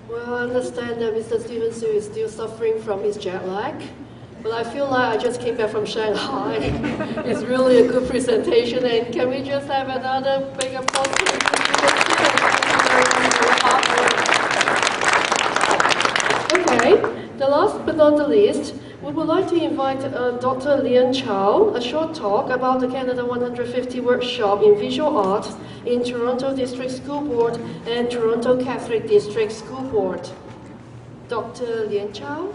Well, I understand that Mr. Steven Su is still suffering from his jet lag, but I feel like I just came back from Shanghai. It's really a good presentation, and can we just have another big applause for Mr. Okay, the last but not the least, we would like to invite Dr. Lien Chao, a short talk about the Canada 150 workshop in visual art in Toronto District School Board and Toronto Catholic District School Board. Dr. Lien Chao.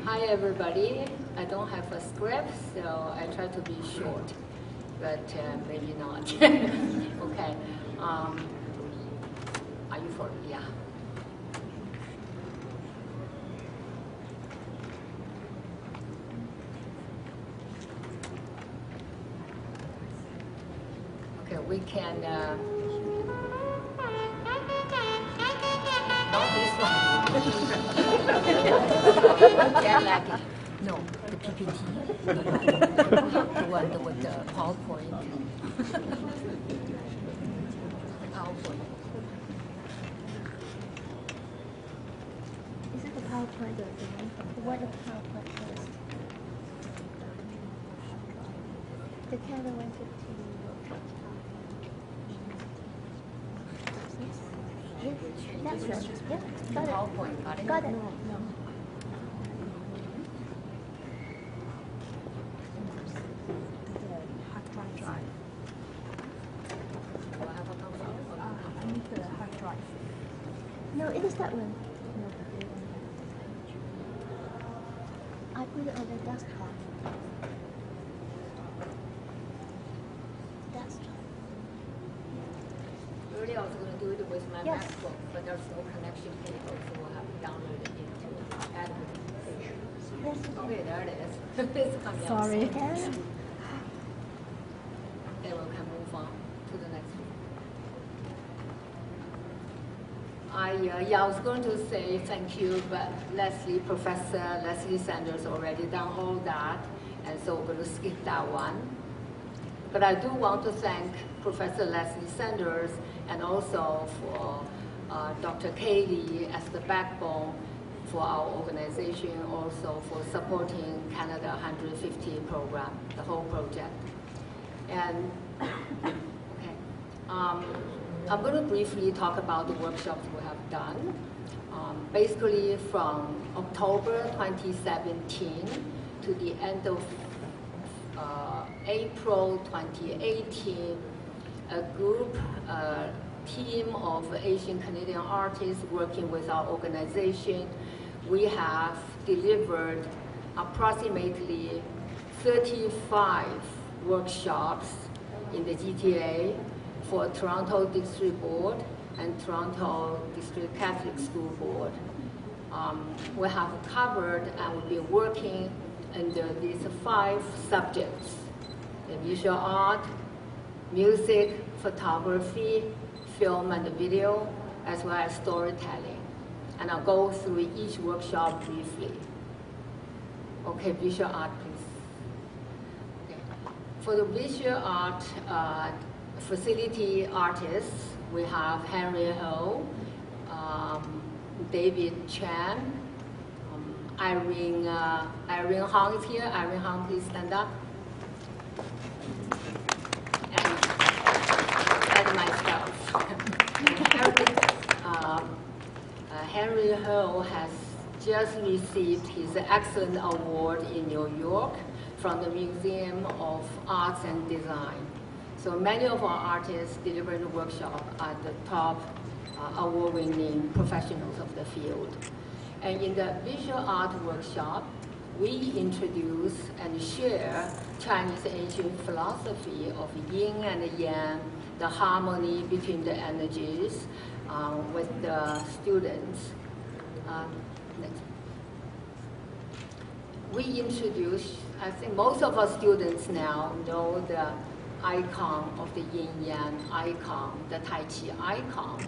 Hi everybody. I don't have a script, so I try to be short, but maybe not. Okay. Are you for it? Yeah. Okay, we can. Not this one. Jet lagging. No, the PPT. The one with the PowerPoint. PowerPoint. Is it the PowerPoint or the one of the PowerPoint first? The Canada 150 workshop. Yes, that's right. Yep, got it. PowerPoint, got it? Got it. No. No, it is that one. I put it on the desktop. Desktop. Earlier I was going to do it with my Yes. MacBook, but there's no connection cable, so we'll have to download it into admin. Yes. Okay, there it is. It's coming out. Sorry. Then we can move on to the next one. I was going to say thank you, but Professor Leslie Sanders already done all that, and so we're going to skip that one. But I do want to thank Professor Leslie Sanders and also for Dr. Kaylee as the backbone for our organization, also for supporting Canada 150 program, the whole project. And okay, I'm going to briefly talk about the workshops we have done. Basically from October 2017 to the end of April 2018, a group, team of Asian Canadian artists working with our organization, we have delivered approximately 35 workshops in the GTA for Toronto District Board and Toronto District Catholic School Board. We have covered and we've been working under these 5 subjects: the visual art, music, photography, film and video, as well as storytelling. And I'll go through each workshop briefly. Okay, visual art, please. Okay. For the visual art facility artists, we have Henry Ho, David Chan, Irene Hong is here. Irene Hong, please stand up. And myself. Henry Ho has just received his excellent award in New York from the Museum of Arts and Design. So many of our artists delivering the workshop are the top award-winning professionals of the field. And in the visual art workshop, we introduce and share Chinese ancient philosophy of yin and yang, the harmony between the energies with the students. Next. We introduce, I think most of our students now know the icon of the yin-yang icon, the Tai Chi icon.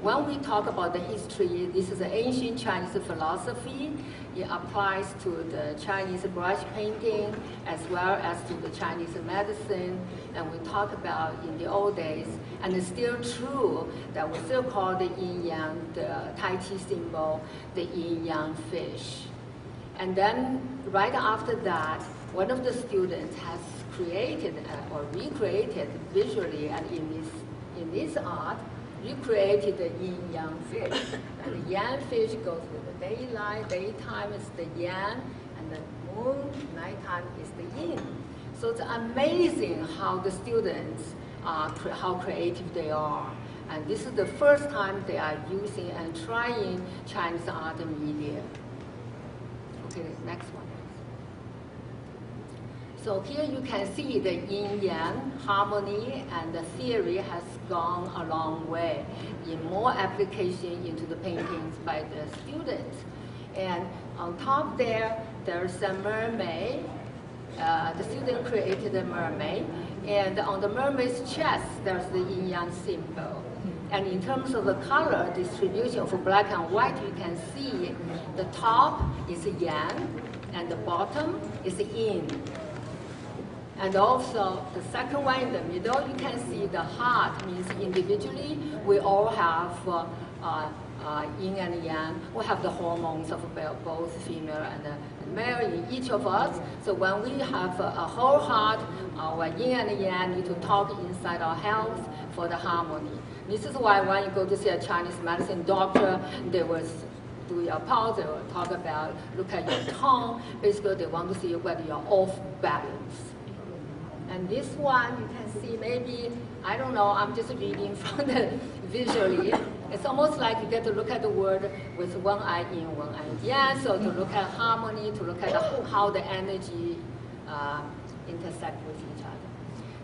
When we talk about the history, this is an ancient Chinese philosophy. It applies to the Chinese brush painting as well as to the Chinese medicine. And we talk about in the old days, and it's still true that we still call the yin-yang, the Tai Chi symbol, the yin-yang fish. And then right after that, one of the students has created or recreated visually and in this art, recreated the yin-yang fish. And the yang fish goes with the daylight, daytime is the yang, and the moon, nighttime is the yin. So it's amazing how the students, how creative they are. And this is the first time they are using and trying Chinese art media. Okay, next one. So here you can see the yin-yang harmony and the theory has gone a long way in more application into the paintings by the students. And on top there, there's a mermaid. The student created a mermaid. And on the mermaid's chest, there's the yin-yang symbol. And in terms of the color distribution of black and white, you can see the top is yang and the bottom is yin. And also the second one in the middle, you can see the heart means individually we all have yin and yang. We have the hormones of both female and male in each of us. So when we have a whole heart, our yin and yang need to talk inside our health for the harmony. This is why when you go to see a Chinese medicine doctor, they will do your pulse, they will talk about, look at your tongue. Basically, they want to see whether you're off balance. And this one, you can see maybe, I don't know, I'm just reading from the visually. It's almost like you get to look at the word with one eye in, one eye yang. So to look at harmony, to look at how the energy intersect with each other.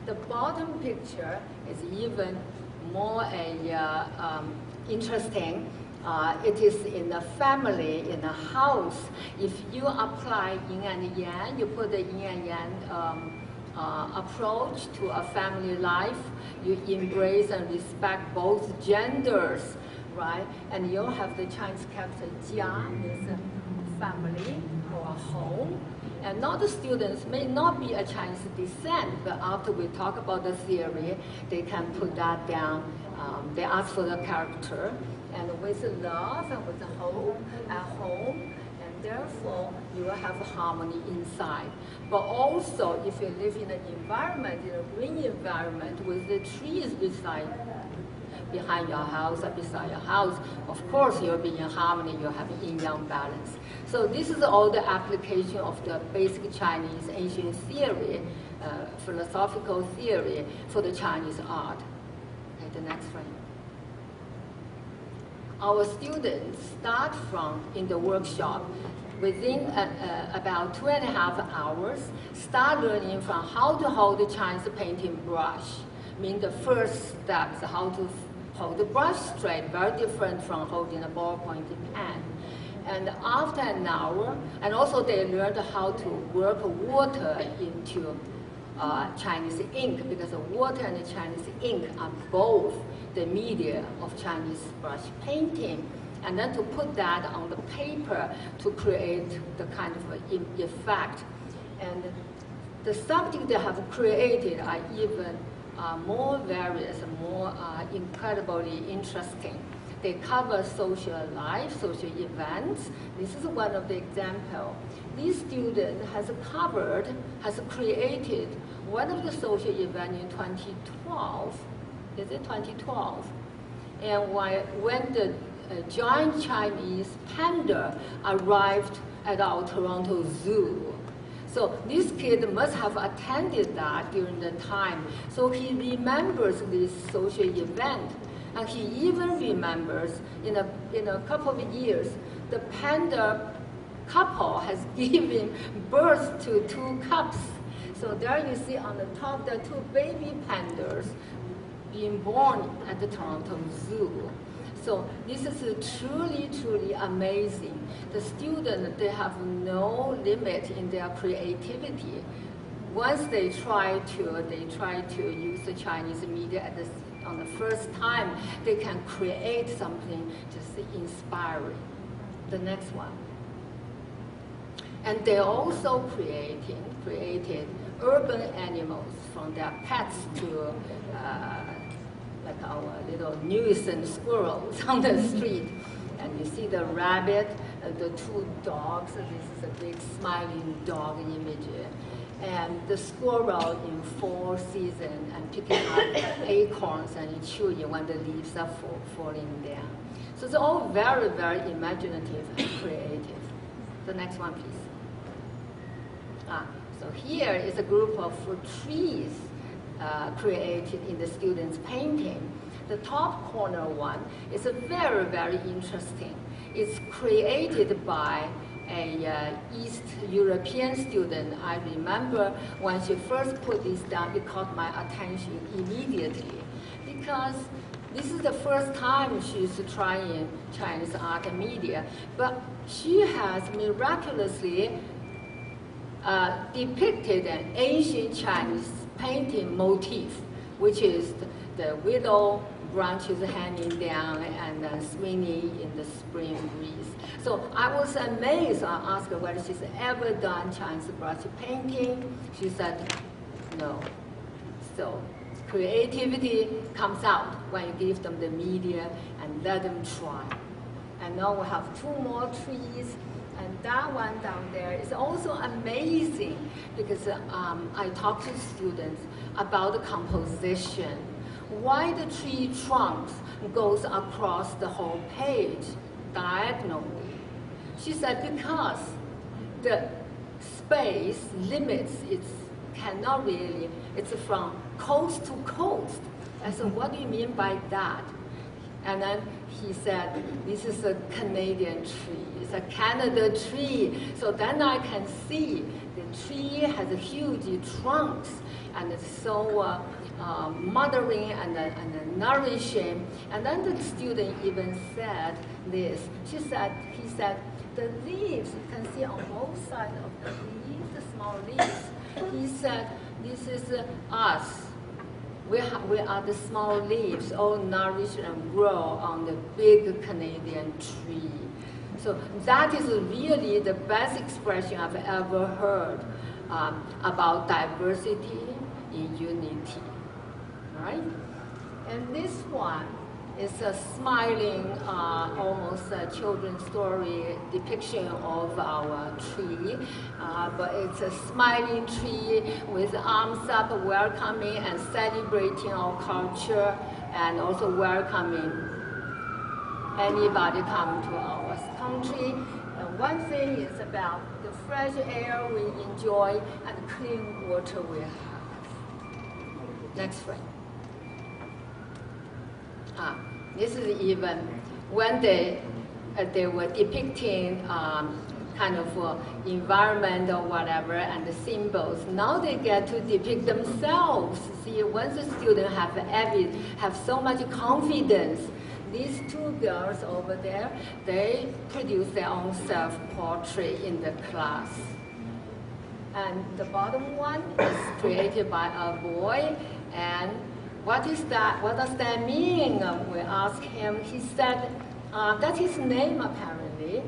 The bottom picture is even more interesting. It is in a family, in a house. If you apply yin and yang, you put the yin and yang approach to a family life, you embrace and respect both genders, right? And you have the Chinese character jia, means family or a home. And not the students may not be a Chinese descent, but after we talk about the theory, they can put that down. They ask for the character, and with love and with hope at home, and therefore you will have harmony inside. But also, if you live in an environment, in a green environment with the trees behind your house or beside your house, of course you'll be in harmony, you'll have yin-yang balance. So this is all the application of the basic Chinese ancient theory, philosophical theory for the Chinese art. Okay, the next frame. Our students start from, in the workshop, within about 2.5 hours, start learning from how to hold the Chinese painting brush. I mean, the first step is how to hold the brush straight, very different from holding a ballpoint pen. And after an hour, and also they learned how to work water into Chinese ink, because the water and the Chinese ink are both the media of Chinese brush painting. And then to put that on the paper to create the kind of effect. And the subject they have created are even more various, more incredibly interesting. They cover social life, social events. This is one of the examples. This student has created one of the social events in 2012. Is it 2012? And when the giant Chinese panda arrived at our Toronto Zoo. So this kid must have attended that during the time. So he remembers this social event. And he even remembers in a couple of years, the panda couple has given birth to 2 cubs. So there you see on the top, there are 2 baby pandas being born at the Toronto Zoo. So this is truly, truly amazing. The students, they have no limit in their creativity. once they try to use the Chinese media on the first time, they can create something just inspiring. The next one. And they also created urban animals, from their pets to like our little nuisance squirrels on the street. And you see the rabbit, the two dogs. This is a big smiling dog image. And the squirrel in fall season and picking up acorns and chewing when the leaves are falling down. So it's all very, very imaginative and creative. The next one, please. So here is a group of trees created in the students' painting. The top corner one is a very, very interesting. It's created by a East European student. I remember when she first put this down, it caught my attention immediately, because this is the first time she's trying Chinese art and media, but she has miraculously depicted an ancient Chinese painting motif, which is the willow branches hanging down and swinging in the spring breeze. So I was amazed. I asked her whether she's ever done Chinese brush painting. She said no. So creativity comes out when you give them the media and let them try. And now we have two more trees. And that one down there is also amazing, because I talked to students about the composition. Why the tree trunks goes across the whole page diagonally. She said because the space limits, it's from coast to coast. I said, what do you mean by that? And then he said, this is a Canadian tree. It's a Canada tree. So then I can see the tree has a huge trunks, and it's so mothering and nourishing. And then the student even said this. He said, the leaves, you can see on both sides of the leaves, the small leaves. He said, this is us. We are the small leaves, all nourished and grow on the big Canadian tree. So that is really the best expression I've ever heard about diversity in unity, right? And this one is a smiling, almost a children's story depiction of our tree. But it's a smiling tree with arms up, welcoming and celebrating our culture, and also welcoming anybody come to our country. And one thing is about the fresh air we enjoy and clean water we have. Next frame. This is even when they were depicting kind of environment or whatever and the symbols. Now they get to depict themselves. See, once the students have so much confidence, these two girls over there, they produce their own self-portrait in the class. And the bottom one is created by a boy. And what is that? What does that mean? We asked him. He said that's his name apparently.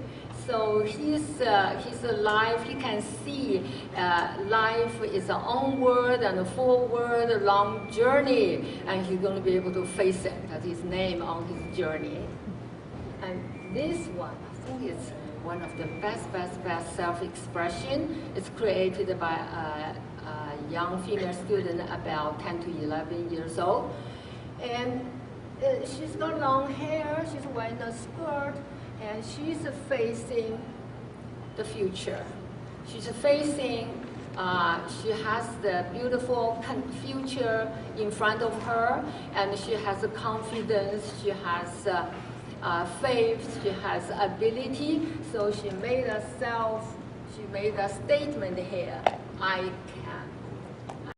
So he's alive. He can see life is an onward and a forward, a long journey, and he's going to be able to face it. That's his name on his journey. And this one, I think it's one of the best self-expression. It's created by a young female student about 10 to 11 years old. And she's got long hair, she's wearing a skirt, and she's facing the future. She's facing, she has the beautiful future in front of her, and she has a confidence, she has faith, she has ability. So she made a statement here. I